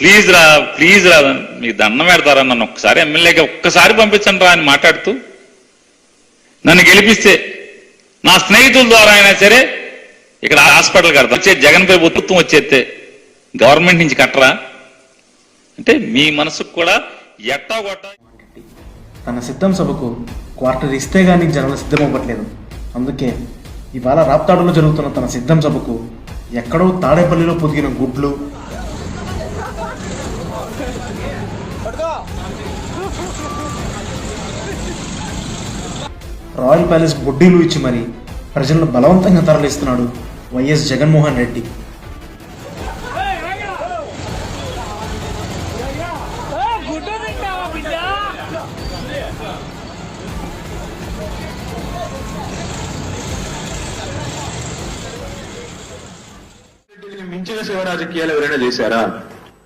Please రా మీకు దండం పెడతారా, నన్ను ఒక్కసారి ఎమ్మెల్యేగా ఒక్కసారి పంపించండి రా అని మాట్లాడుతూ నన్ను గెలిపిస్తే నా స్నేహితుల ద్వారా అయినా సరే ఇక్కడ హాస్పిటల్ కడతా, వచ్చే జగన్ ప్రభుత్వం వచ్చేస్తే గవర్నమెంట్ నుంచి కట్టరా అంటే మీ మనసుకు కూడా ఎట్టా కొట్ట. తన సిద్ధం సభకు క్వార్టర్ ఇస్తే గానీ జనాలు సిద్ధమవ్వట్లేదు. అందుకే ఇవాళ రాప్తాడులో జరుగుతున్న తన సిద్ధం సభకు ఎక్కడో తాడేపల్లిలో పొదిగిన గుడ్లు, రాయల్ ప్యాలెస్ బొడ్డీలు ఇచ్చి మరి ప్రజలను బలవంతంగా తరలిస్తున్నాడు వైఎస్ జగన్మోహన్ రెడ్డి. మించిన సేవ రాజకీయాలు ఎవరైనా చేశారా?